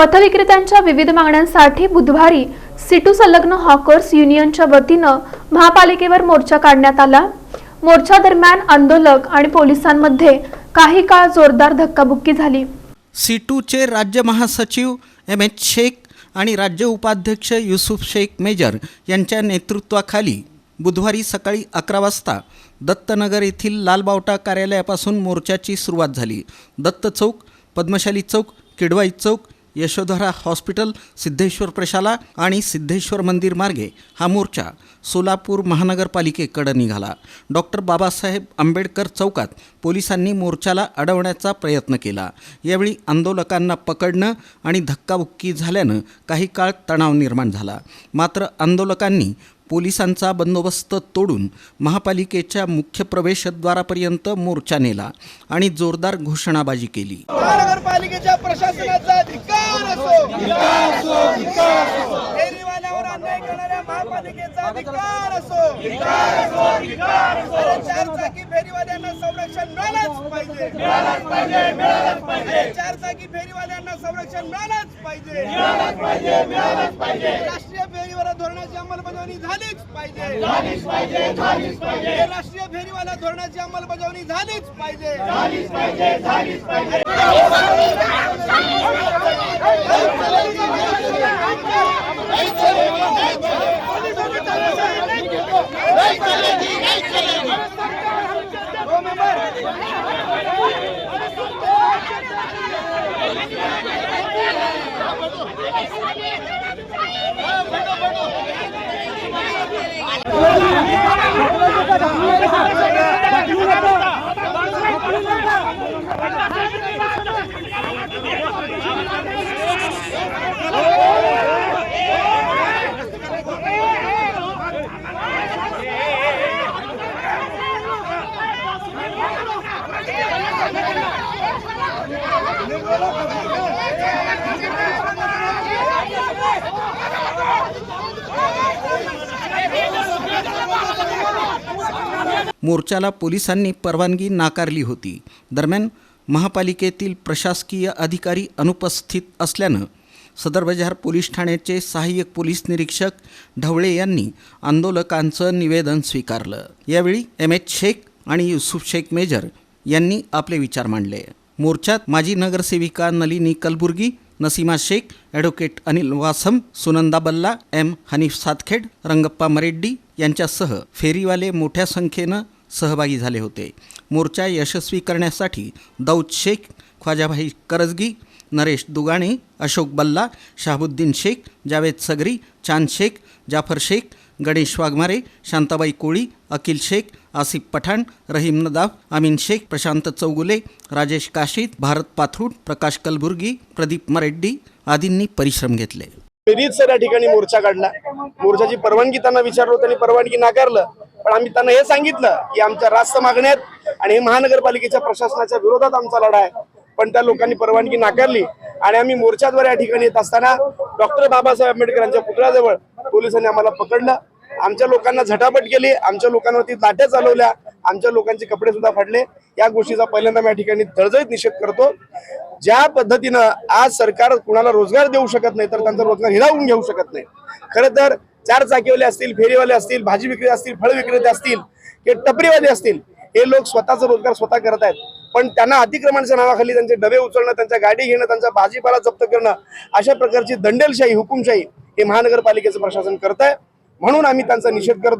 पथविक्रेत्यांच्या विविध मागण्यांसाठी बुधवारी सिटू संलग्न हॉकर्स युनियनच्या वतीनं महापालिकेवर मोर्चा काढण्यात आला। मोर्चा दरम्यान आंदोलक आणि पोलिसांमध्ये काही काळ जोरदार धक्काबुक्की झाली। सिटूचे राज्य महासचिव एम.एच. शेख आणि राज्य उपाध्यक्ष युसुफ शेख मेजर यांच्या नेतृत्वाखाली बुधवारी सकाळी 11 वाजता दत्तनगर येथील लालबावटा कार्यालयापासून मोर्चाची सुरुवात झाली। दत्त चौक, पद्मशाली चौक, किडवाई चौक, यशोधरा हॉस्पिटल, सिद्धेश्वर प्रशाला आणि सिद्धेश्वर मंदिर मार्गे हा मोर्चा सोलापूर महानगरपालिकेकडे निघाला। डॉक्टर बाबासाहेब आंबेडकर चौकात पोलिसांनी मोर्चाला अडवण्याचा प्रयत्न केला। यावेळी आंदोलकांना पकडणं आणि धक्काबुक्की झाल्यानं काही काळ तणाव निर्माण झाला। मात्र आंदोलकांनी पोलिसांचा बंदोबस्त तोडून महापालिकेच्या मुख्य प्रवेशद्वारापर्यंत मोर्चा नेला आणि जोरदार घोषणाबाजी केली। महानगरपालिकेच्या प्रशासनाचा धिक्कार असो, फेरीवाल्यावर अन्याय करणाऱ्या महापालिकेचा धिक्कार असो, चारचाकी फेरीवाल्यांना संरक्षण मिळालंच पाहिजे, चारचाकी फेरीवाल्यांना संरक्षण मिळालंच पाहिजे, राष्ट्रीय फेरीवाला धोरणाची अंमलबजावणी झालीच पाहिजे, राष्ट्रीय फेरीवाला धोरणाची अंमलबजावणी झालीच पाहिजे। मोर्चाला पोलिसांनी परवानगी नाकारली होती। दरम्यान महापालिकेतील प्रशासकीय अधिकारी अनुपस्थित असल्यानं सदर बाजार पोलीस ठाण्याचे सहाय्यक पोलीस निरीक्षक ढवळे यांनी आंदोलकांचं निवेदन स्वीकारलं। यावेळी एम.एच. शेख आणि युसुफ शेख मेजर यांनी आपले विचार मांडले। मोर्चात माजी नगरसेविका नलिनी कलबुर्गी, नसीमा शेख, ॲडव्होकेट अनिल वासम, सुनंदा बल्ला, एम. हनीफ सातखेड, रंगप्पा मरेड्डी यांच्यासह फेरीवाले मोठ्या संख्येनं सहभागी झाले होते। मोर्चा यशस्वी करण्यासाठी दाऊद शेख, ख्वाजाभाई करजगी, नरेश दुगाणे, अशोक बल्ला, शाहबुद्दीन शेख, जावेद सगरी, चांद शेख, जाफर शेख, गणेश वाघमारे, शांताबाई कोळी, अकिल शेख, आसिफ पठाण, रहीम नदाफ, अमीन शेख, प्रशांत चौगुले, राजेश काशीद, भारत पाथरूड, प्रकाश कलबुर्गी, प्रदीप मरेड्डी आदींनी परिश्रम घेतले। रीतसर या ठिकाणी मोर्चा काढला। मोर्चाची परवानगी त्यांना विचारलो, त्यांनी परवानगी नाकारलं। पण आम्ही त्यांना हे सांगितलं की आमच्या रास्त मागण्यात आणि महानगरपालिकेच्या प्रशासनाच्या विरोधात आमचा लढा आहे, पण त्या लोकांनी परवानगी नाकारली आणि आम्ही मोर्चाद्वारे या ठिकाणी येत असताना डॉक्टर बाबासाहेब आंबेडकर यांच्या पुतळ्याजवळ पोलिसांनी आम्हाला पकडलं। आमच्या लोकांना झटापट केली, आमच्या लोकांवरती लाठ्या चालवल्या, आमच्या लोकांचे कपडे सुद्धा फाडले। या गोष्टीचा पहिल्यांदा मी या ठिकाणी तळजळीत निषेध करतो। ज्या पद्धतीनं आज सरकार कुणाला रोजगार देऊ शकत नाही, तर त्यांचा रोजगार हिरावून घेऊ शकत नाही। खरं तर चारचाकीवाले असतील, फेरीवाले असतील, भाजी विक्रेते असतील, फळ विक्रेते असतील, की टपरीवाले असतील, हे लोक स्वतःचा रोजगार स्वतः करत आहेत, पण त्यांना अतिक्रमणाच्या नावाखाली त्यांचे डबे उचलणं, त्यांच्या गाडी घेणं, त्यांचा भाजीपाला जप्त करणं, अशा प्रकारची दंडेलशाही, हुकुमशाही हे महानगरपालिकेचं प्रशासन करत आहे। म्हणून आम्ही त्यांचा निषेध करतो।